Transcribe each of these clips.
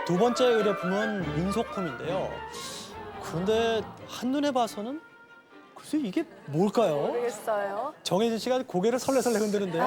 두 번째 의료품은 민소품인데요. 그런데 한눈에 봐서는 글쎄 이게 뭘까요? 모르겠어요. 정혜진 씨가 고개를 설레설레 흔드는데요.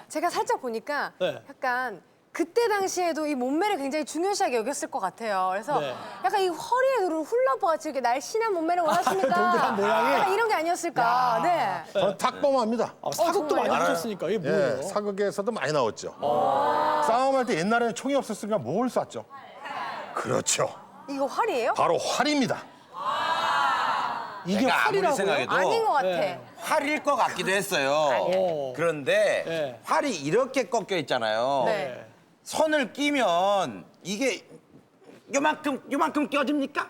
제가 살짝 보니까 네. 약간 그때 당시에도 이 몸매를 굉장히 중요시하게 여겼을 것 같아요. 그래서 네. 약간 이 허리에 두른 훌러퍼같이 이렇게 날씬한 몸매를 원하십니까? 동그란 모양이? 약간 이런 게 아니었을까. 네. 저는 탁범합니다. 사극도 많이 정말요? 하셨으니까 이게 뭐예요? 예, 사극에서도 많이 나왔죠. 싸움할 때 옛날에는 총이 없었으니까 뭘 쐈죠? 그렇죠. 이거 활이에요? 바로 활입니다. 이게 내가 아무리 활이라고요? 생각해도 아닌 것 같아. 네. 활일 것 같기도 했어요. 어. 그런데 네. 활이 이렇게 꺾여 있잖아요. 네. 선을 끼면 이게 요만큼 껴집니까?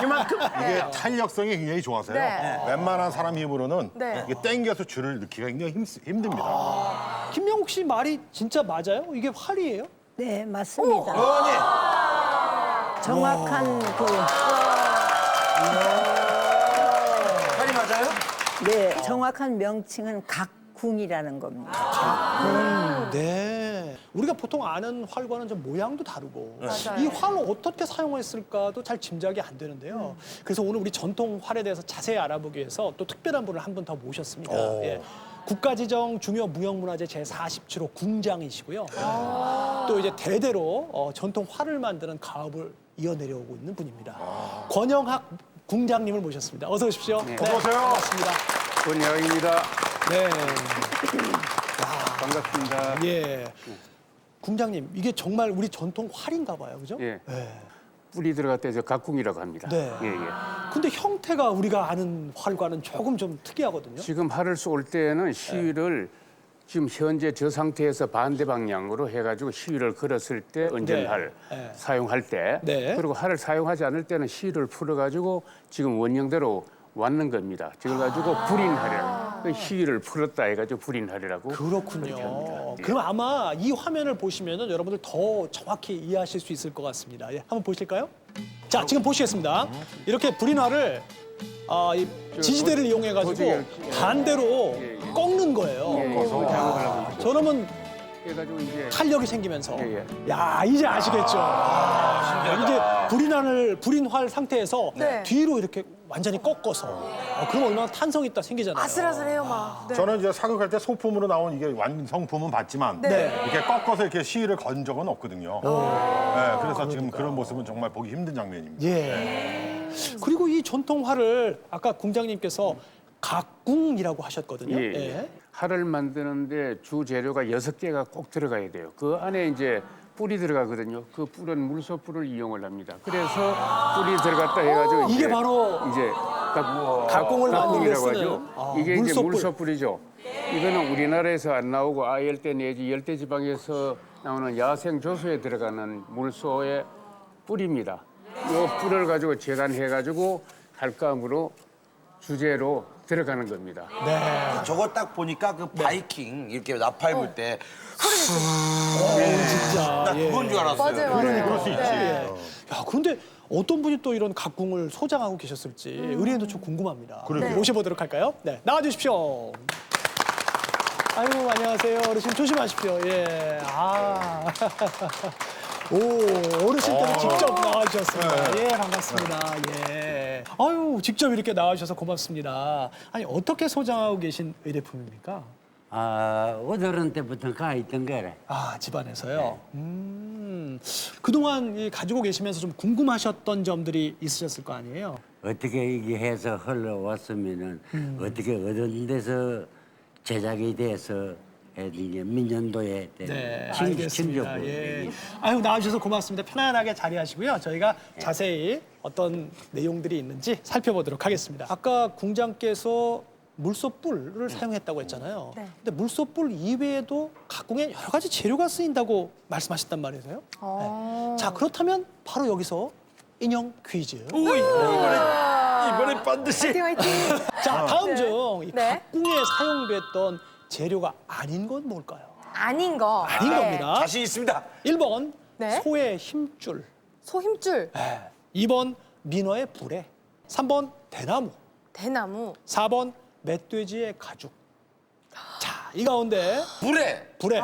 요만큼? 이게 탄력성이 굉장히 좋아서요. 네. 웬만한 사람 힘으로는 네. 이게 당겨서 줄을 넣기가 굉장히 힘듭니다. 김명욱 씨 말이 진짜 맞아요? 이게 활이에요? 네, 맞습니다. 어머니. 정확한 활이 맞아요? 정확한 명칭은 각궁이라는 겁니다. 네. 우리가 보통 아는 활과는 좀 모양도 다르고 맞아요. 이 활을 어떻게 사용했을까도 잘 짐작이 안 되는데요. 그래서 오늘 우리 전통 활에 대해서 자세히 알아보기 위해서 또 특별한 분을 한 분 더 모셨습니다. 예. 국가지정 중요 무형문화재 제47호 궁장이시고요. 또 이제 대대로 전통 활을 만드는 가업을 이어내려오고 있는 분입니다. 권영학 궁장님을 모셨습니다. 어서 오십시오. 네. 어서 오세요. 반갑습니다. 권영입니다. 네. 반갑습니다. 예. 궁장님, 이게 정말 우리 전통 활인가 봐요, 그죠? 예. 예. 뿔이 들어갔다 해서 각궁이라고 합니다. 네. 예, 예. 근데 형태가 우리가 아는 활과는 조금 좀 특이하거든요. 지금 활을 쏠 때는 시위를 지금 현재 저 상태에서 반대 방향으로 해가지고 시위를 걸었을 때 은전활 네. 사용할 때 네. 그리고 활을 사용하지 않을 때는 시위를 풀어가지고 지금 원형대로 왔는 겁니다. 그래가지고 불인활이라고 그 시위를 풀었다 해가지고 불인활이라고 그렇군요. 예. 그럼 아마 이 화면을 보시면은 여러분들 더 정확히 이해하실 수 있을 것 같습니다. 예, 한번 보실까요? 자, 지금 보시겠습니다. 이렇게 불인화를 이 지지대를 이용해가지고 도저히 반대로 예, 예. 꺾는 거예요. 그래서 작업을 하고 있죠. 저러면 해가지고 이제 탄력이 생기면서 예, 야 이제 아시겠죠. 이게 불인활 상태에서 네. 뒤로 이렇게 완전히 꺾어서 그럼 얼마나 탄성 있다 생기잖아요. 아슬아슬해요, 막. 네. 저는 이제 사극할 때 소품으로 나온 이게 완성품은 봤지만 네. 이렇게 꺾어서 이렇게 시위를 건 적은 없거든요. 네, 그래서 지금 그런 모습은 정말 보기 힘든 장면입니다. 예. 그리고 이 전통화를 아까 궁장님께서 각궁이라고 하셨거든요. 예, 예. 활을 만드는데 주 재료가 6개가 꼭 들어가야 돼요. 그 안에 이제 뿔이 들어가거든요. 그 뿔은 물소뿔을 이용을 합니다. 그래서 뿔이 들어갔다 해가지고 이게 바로 이제 각궁을 만들기 위해 각궁이라고 쓰는 하죠. 이게 이제 물소뿔. 물소뿔이죠. 이거는 우리나라에서 안 나오고 아열대 내지 열대 지방에서 나오는 야생 조소에 들어가는 물소의 뿔입니다. 이 뿔을 가지고 재단해가지고 할감으로 주재로 들어가는 겁니다. 저거 딱 보니까 그 바이킹 이렇게 나팔 불 때 진짜. 나 그건 줄 알았어요. 맞아요, 맞아요. 그럴 수 있지. 야, 그런데 어떤 분이 또 이런 각궁을 소장하고 계셨을지 의뢰인도 좀 궁금합니다. 모셔보도록 할까요? 네, 나와주십시오. 아이고, 안녕하세요. 어르신 조심하십시오. 예. 오, 어르신께서 직접 나와주셨습니다. 예, 반갑습니다. 예. 아유, 직접 이렇게 나와주셔서 고맙습니다. 아니, 어떻게 소장하고 계신 의뢰품입니까? 어른 때부터 가 있던 거래. 집안에서요? 그동안 가지고 계시면서 좀 궁금하셨던 점들이 있으셨을 거 아니에요? 어떻게 이게 해서 흘러왔으면은 어떻게 어떤 데서 제작이 돼서 이게 민년도에 네, 친구 알겠습니다. 예. 아유, 나와주셔서 고맙습니다. 편안하게 자리하시고요. 저희가 자세히 어떤 내용들이 있는지 살펴보도록 하겠습니다. 아까 궁장께서 물소뿔을 사용했다고 했잖아요. 네. 근데 물소뿔 이외에도 각궁에 여러 가지 재료가 쓰인다고 말씀하셨단 말이세요. 네. 자, 그렇다면 바로 여기서 인형 퀴즈. 이번에 반드시 화이팅, 화이팅. 자, 다음 네. 중 이 네. 각궁에 사용됐던 재료가 아닌 건 뭘까요? 아닌 거. 아닌 네. 겁니다. 자신 있습니다. 1번 네. 소의 힘줄, 소 힘줄, 2번 민어의 부래, 3번 대나무, 대나무. 4번 멧돼지의 가죽. 자, 이 가운데 불에. 불에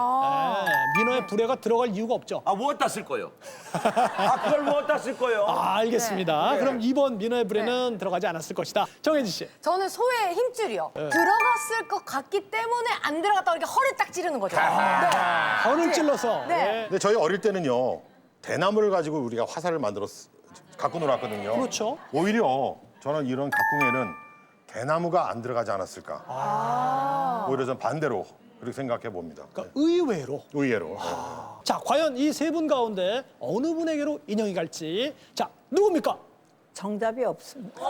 민어의 불에가 들어갈 이유가 없죠. 아, 무엇다 쓸 거요? 아, 그걸 무엇다 쓸 거요? 알겠습니다. 그럼 2번 민어의 불에는 들어가지 않았을 것이다. 정혜진 씨. 저는 소의 힘줄이요. 들어갔을 것 같기 때문에 안 들어갔다고 이렇게 허를 딱 찌르는 거죠. 네. 헌을 찔러서. 네. 근데 저희 어릴 때는요 대나무를 가지고 우리가 화살을 갖고 놀았거든요. 그렇죠. 오히려 저는 이런 각궁에는 대나무가 안 들어가지 않았을까. 오히려 전 반대로 그렇게 생각해 봅니다. 그러니까 의외로. 의외로. 자, 과연 이 세 분 가운데 어느 분에게로 인형이 갈지. 자, 누굽니까? 정답이 없습니다.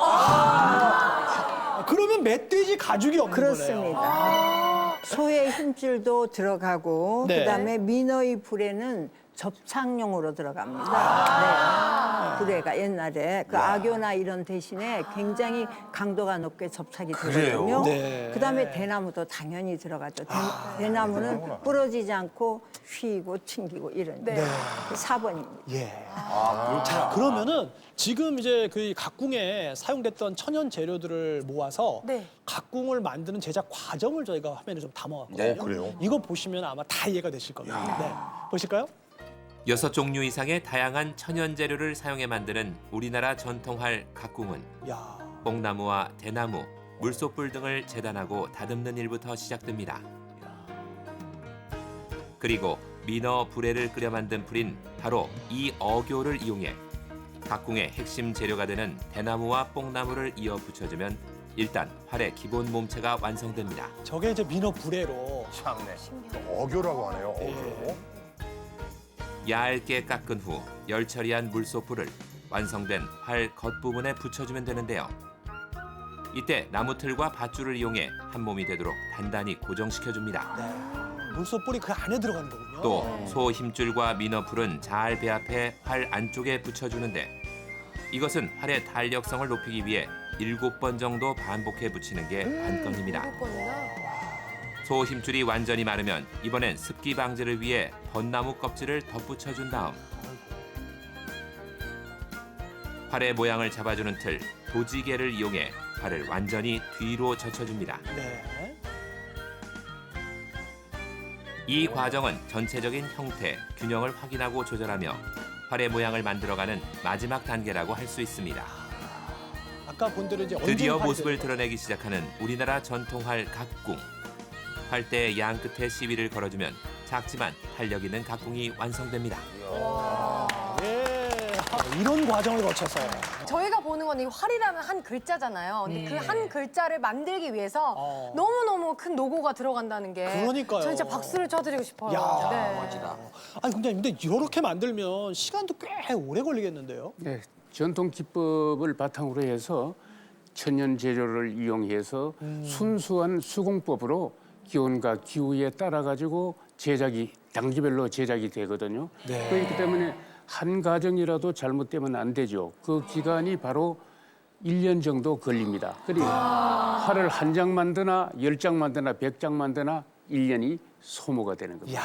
그러면 멧돼지 가죽이 없는 거네요. 그렇습니다. 소의 힘줄도 들어가고 네. 그다음에 민어의 불에는 접착용으로 들어갑니다. 네. 불에가 옛날에 그 악교나 이런 대신에 굉장히 강도가 높게 접착이 되거든요. 네. 그다음에 대나무도 당연히 들어가죠. 대나무는 부러지지 않고 휘고 튕기고 이런. 네. 4번입니다. 예. 자, 그러면은 지금 이제 그 각궁에 사용됐던 천연 재료들을 모아서 네. 각궁을 만드는 제작 과정을 저희가 화면에 좀 담아왔거든요. 네, 그래요? 이거 보시면 아마 다 이해가 되실 겁니다. 네. 보실까요? 6종류 이상의 다양한 천연 재료를 사용해 만드는 우리나라 전통활 각궁은 야. 뽕나무와 대나무, 물소뿔 등을 재단하고 다듬는 일부터 시작됩니다. 그리고 민어 불에를 끓여 만든 불인 바로 이 어교를 이용해 각궁의 핵심 재료가 되는 대나무와 뽕나무를 이어 붙여주면 일단 활의 기본 몸체가 완성됩니다. 저게 이제 민어 불에로. 참네. 어교라고 하네요. 어교. 얇게 깎은 후 열 처리한 물소풀을 완성된 활 겉부분에 붙여주면 되는데요. 이때 나무틀과 밧줄을 이용해 한 몸이 되도록 단단히 고정시켜줍니다. 물소 뿔이 그 안에 들어가는 거군요. 또 소 힘줄과 민어풀은 잘 배합해 활 안쪽에 붙여주는데 이것은 활의 탄력성을 높이기 위해 7번 정도 반복해 붙이는 게 관건입니다. 7번이나? 소 힘줄이 완전히 마르면 이번엔 습기 방지를 위해 벚나무 껍질을 덧붙여준 다음 활의 모양을 잡아주는 틀, 도지개를 이용해 활을 완전히 뒤로 젖혀줍니다. 네. 이 과정은 전체적인 형태, 균형을 확인하고 조절하며 활의 모양을 만들어가는 마지막 단계라고 할 수 있습니다. 아까 본 대로 이제 드디어 얹은 활이 모습을 되는 드러내기 시작하는 우리나라 전통활 각궁. 활대의 양 끝에 시비를 걸어주면 작지만 탄력 있는 각궁이 완성됩니다. 예. 이런 과정을 거쳐서. 저희가 보는 건 이 활이라는 한 글자잖아요. 근데 그 한 글자를 만들기 위해서 어. 너무너무 큰 노고가 들어간다는 게. 그러니까요. 저 진짜 박수를 쳐드리고 싶어요. 야, 네. 멋지다. 아니 근데 이렇게 만들면 시간도 꽤 오래 걸리겠는데요? 네, 전통 기법을 바탕으로 해서 천연 재료를 이용해서 순수한 수공법으로 기온과 기후에 따라 가지고 단기별로 제작이 되거든요. 네. 그렇기 때문에 한 가정이라도 잘못되면 안 되죠. 그 기간이 바로 1년 정도 걸립니다. 그리고 활을 한 장 만드나 10장 만드나 100장 만드나 1년이 소모가 되는 겁니다.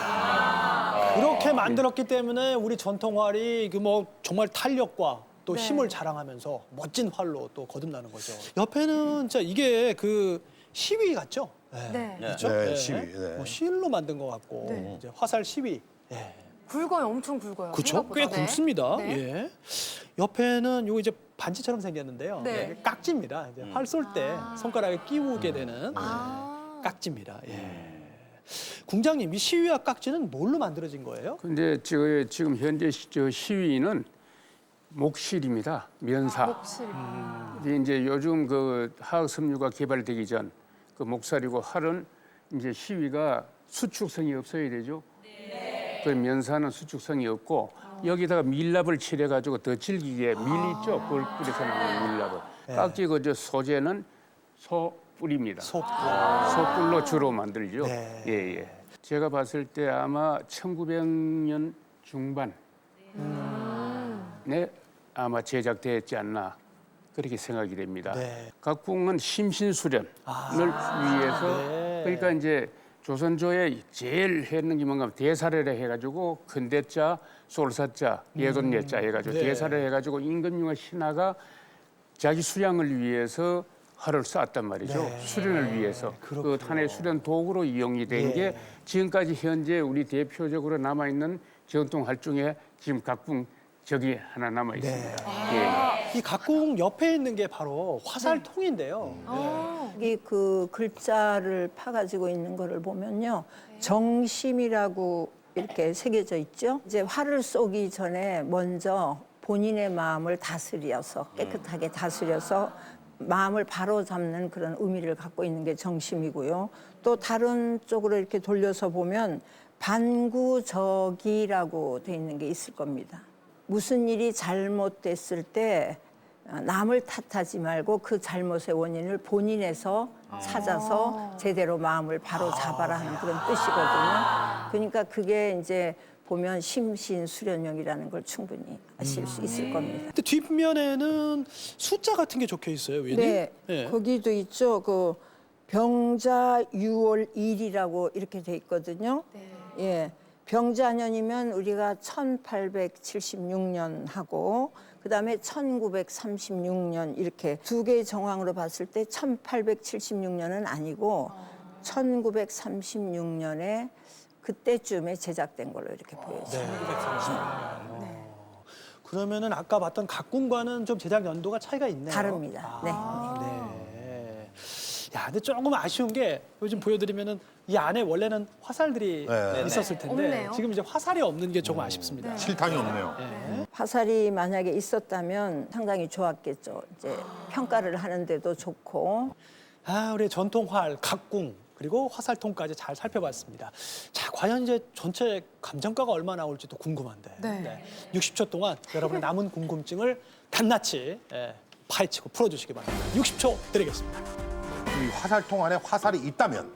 그렇게 만들었기 때문에 우리 전통활이 그 뭐 정말 탄력과 또 힘을 자랑하면서 멋진 활로 또 거듭나는 거죠. 옆에는 진짜 이게 그 시위 같죠? 네. 그렇죠? 네, 시위, 네. 뭐 실로 만든 것 같고 네. 이제 화살 시위. 예. 굵어요. 엄청 굵어요. 그렇죠? 꽤 생각보다. 네. 굵습니다. 네. 예. 옆에는 요 이제 반지처럼 생겼는데요. 네. 이게 깍지입니다. 이제 활 쏠 때 손가락에 끼우게 되는 아. 깍지입니다. 예. 궁장님, 이 시위와 깍지는 뭘로 만들어진 거예요? 근데 지금 현재 시위는 목실입니다. 면사. 목실. 근데 이제 요즘 그 화학 섬유가 개발되기 전 그 목살이고 활은 이제 시위가 수축성이 없어야 되죠. 그 면사는 수축성이 없고 여기다가 밀랍을 칠해 가지고 더 질기게 밀 있죠. 뿔에서 나오는 밀랍을. 깍지 그 소재는 소뿔입니다. 소뿔로 주로 만들죠. 네. 예, 예. 제가 봤을 때 아마 1900년 중반에 아마 제작되었지 않나 그렇게 생각이 됩니다. 네. 각궁은 심신수련을 위해서 네. 그러니까 이제 조선조에 제일 했는 게 뭔가 대사례를 해가지고 근대자, 솔사자, 예돈예자 해가지고 네. 대사를 해가지고 임금님과 신하가 자기 수양을 위해서 활을 쐈단 말이죠. 네. 수련을 위해서. 그렇군요. 그 탄의 수련 도구로 이용이 된 예. 게 지금까지 현재 우리 대표적으로 남아있는 전통 활 중에 지금 각궁 저기 하나 남아 있습니다. 예. 이 각궁 옆에 있는 게 바로 화살통인데요. 여기 그 글자를 파가지고 있는 거를 보면요. 정심이라고 이렇게 새겨져 있죠. 이제 활을 쏘기 전에 먼저 본인의 마음을 다스려서 깨끗하게 다스려서 마음을 바로 잡는 그런 의미를 갖고 있는 게 정심이고요. 또 다른 쪽으로 이렇게 돌려서 보면 반구적이라고 돼 있는 게 있을 겁니다. 무슨 일이 잘못됐을 때 남을 탓하지 말고 그 잘못의 원인을 본인에서 찾아서 제대로 마음을 바로 잡아라 하는 그런 뜻이거든요. 그러니까 그게 이제 보면 심신수련용이라는 걸 충분히 아실 수 있을 겁니다. 근데 뒷면에는 숫자 같은 게 적혀 있어요, 위원님? 네, 거기도 있죠. 그 병자 6월 1이라고 이렇게 돼 있거든요. 예, 병자년이면 우리가 1876년 하고 그다음에 1936년 이렇게 두 개의 정황으로 봤을 때 1876년은 아니고 1936년에 그때쯤에 제작된 걸로 이렇게 보여집니다. 그러면은 아까 봤던 각궁과는 좀 제작 연도가 차이가 있네요. 다릅니다. 네. 네. 야, 근데 조금 아쉬운 게 요즘 보여드리면은 이 안에 원래는 화살들이 네. 있었을 텐데 없네요. 지금 이제 화살이 없는 게 조금 아쉽습니다. 실탄이 없네요. 화살이 만약에 있었다면 상당히 좋았겠죠. 이제 평가를 하는데도 좋고. 아, 우리 전통활, 각궁 그리고 화살통까지 잘 살펴봤습니다. 자, 과연 이제 전체 감정가가 얼마 나올지 또 궁금한데. 네. 60초 동안 여러분의 남은 궁금증을 낱낱이 파헤치고 풀어주시기 바랍니다. 60초 드리겠습니다. 이 화살통 안에 화살이 있다면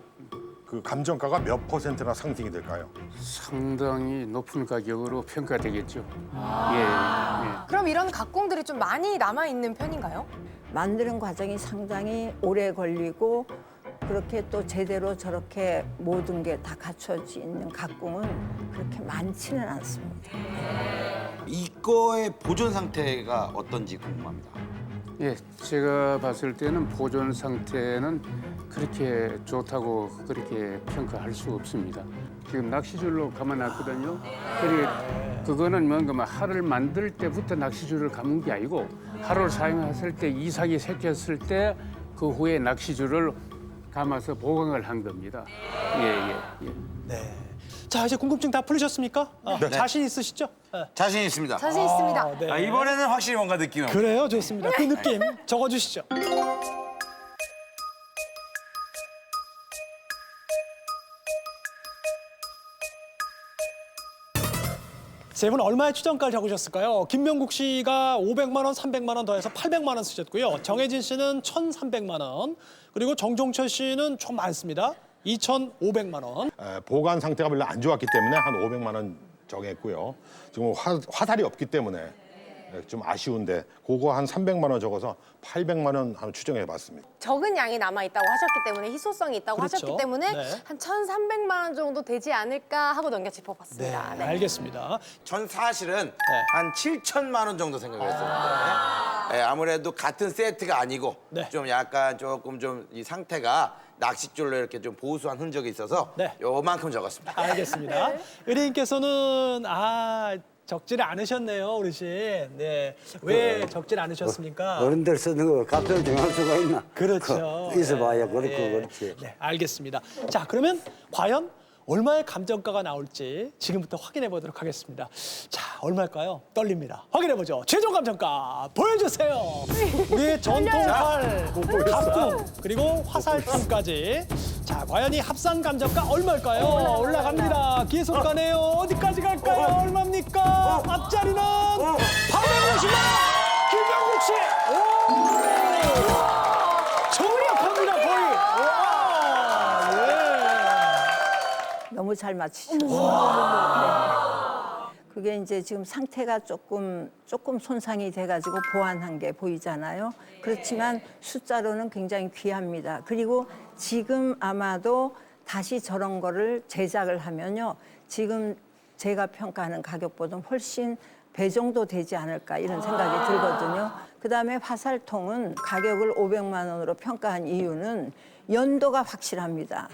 그 감정가가 몇 %나 상승이 될까요? 상당히 높은 가격으로 평가되겠죠. 예. 그럼 이런 각궁들이 좀 많이 남아있는 편인가요? 만드는 과정이 상당히 오래 걸리고 그렇게 또 제대로 저렇게 모든 게 다 갖춰져 있는 각궁은 그렇게 많지는 않습니다. 이거의 보존 상태가 어떤지 궁금합니다. 예, 제가 봤을 때는 보존 상태는 그렇게 좋다고 그렇게 평가할 수 없습니다. 지금 낚시줄로 감아놨거든요. 그거는 뭔가 막 활을 만들 때부터 낚시줄을 감은 게 아니고 활을 사용했을 때 이삭이 새겼을 때 그 후에 낚시줄을 감아서 보강을 한 겁니다. 네. 자, 이제 궁금증 다 풀리셨습니까? 자신 있으시죠? 네. 자신 있습니다. 자신 있습니다. 아, 네. 이번에는 확실히 뭔가 느낌이 옵니다. 그래요, 좋습니다. 그 느낌 적어주시죠. 세 분 얼마의 추정가를 적으셨을까요? 김명국 씨가 500만 원, 300만 원 더해서 800만 원 쓰셨고요. 정혜진 씨는 1,300만 원, 그리고 정종철 씨는 좀 많습니다. 2,500만 원. 보관 상태가 별로 안 좋았기 때문에 한 500만 원 정했고요. 지금 화살이 없기 때문에 좀 아쉬운데 그거 한 300만 원 적어서 800만 원 한번 추정해 봤습니다. 적은 양이 남아있다고 하셨기 때문에 희소성이 있다고 그렇죠. 하셨기 때문에 네. 한 1,300만 원 정도 되지 않을까 하고 넘겨 네, 짚어봤습니다. 알겠습니다. 전 사실은 한 7천만 원 정도 생각을 했었는데 아무래도 같은 세트가 아니고 네. 좀 약간 조금 좀 이 상태가 낚싯줄로 이렇게 좀 보수한 흔적이 있어서 네. 요만큼 적었습니다. 알겠습니다. 의뢰인께서는 적지를 않으셨네요, 어르신. 네, 왜 적지를 않으셨습니까? 어른들 쓰는 거 값을 정할 수가 있나? 그렇죠. 있어봐야 네. 그렇고 네. 그렇지. 네, 알겠습니다. 자, 그러면 과연 얼마의 감정가가 나올지 지금부터 확인해 보도록 하겠습니다. 자, 얼마일까요? 떨립니다. 확인해 보죠. 최종 감정가 보여주세요. 우리의 전통활, 각궁, 그리고 화살통까지. 자, 과연 이 합산 감정가 얼마일까요? 올라갑니다. 계속 가네요. 어디까지 갈까요? 얼마입니까? 앞자리는 850만 원! 김명국 씨! 오! 정확합니다, 거의. 와, 예. 너무 잘 맞히셨어요. 네. 그게 이제 지금 상태가 조금 손상이 돼가지고 보완한 게 보이잖아요. 그렇지만 숫자로는 굉장히 귀합니다. 그리고 지금 아마도 다시 저런 거를 제작을 하면요. 지금 제가 평가하는 가격보다 훨씬 배 정도 되지 않을까 이런 생각이 들거든요. 그다음에 화살통은 가격을 500만 원으로 평가한 이유는 연도가 확실합니다.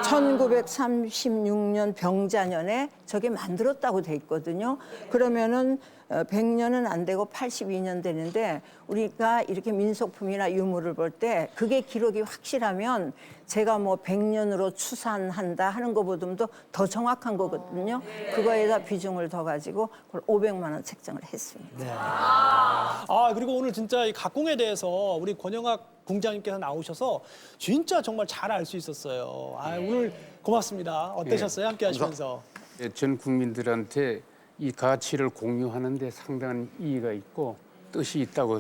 1936년 병자년에 저게 만들었다고 돼 있거든요. 그러면은 100년은 안 되고 82년 되는데 우리가 이렇게 민속품이나 유물을 볼 때 그게 기록이 확실하면 제가 뭐 100년으로 추산한다 하는 것보다도 더 정확한 거거든요. 그거에다 비중을 더 가지고 그걸 500만 원 책정을 했습니다. 아, 그리고 오늘 진짜 이 각궁에 대해서 우리 권영학 궁장님께서 나오셔서 진짜 정말 잘 알 수 있었어요. 아, 오늘 고맙습니다. 어떠셨어요? 함께 하시면서. 예, 전 국민들한테 이 가치를 공유하는 데 상당한 이의가 있고 뜻이 있다고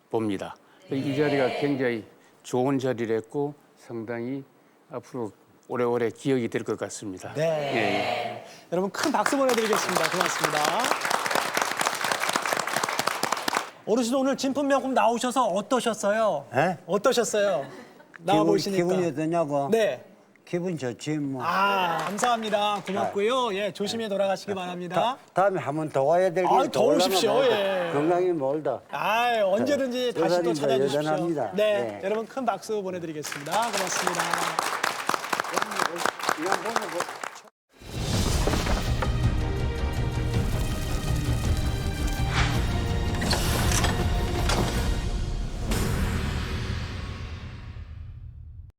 봅니다. 이 자리가 굉장히 좋은 자리랬고 상당히 앞으로 오래오래 기억이 될 것 같습니다. 네. 예. 여러분 큰 박수 보내드리겠습니다. 고맙습니다. 어르신 오늘 진품명품 나오셔서 어떠셨어요? 예? 어떠셨어요? 나와 보시니까. 기분이 어떠냐고? 네. 기분 좋지 뭐. 아, 감사합니다. 고맙고요. 예, 조심히 돌아가시기 바랍니다. 다음에 한 번 더 와야 될 아이, 게 더 오십시오, 예. 건강이 멀다. 아, 언제든지 다시 또 여전입니다. 찾아주십시오. 여전합니다. 네, 네. 여러분 큰 박수 보내드리겠습니다. 고맙습니다. 이거 보면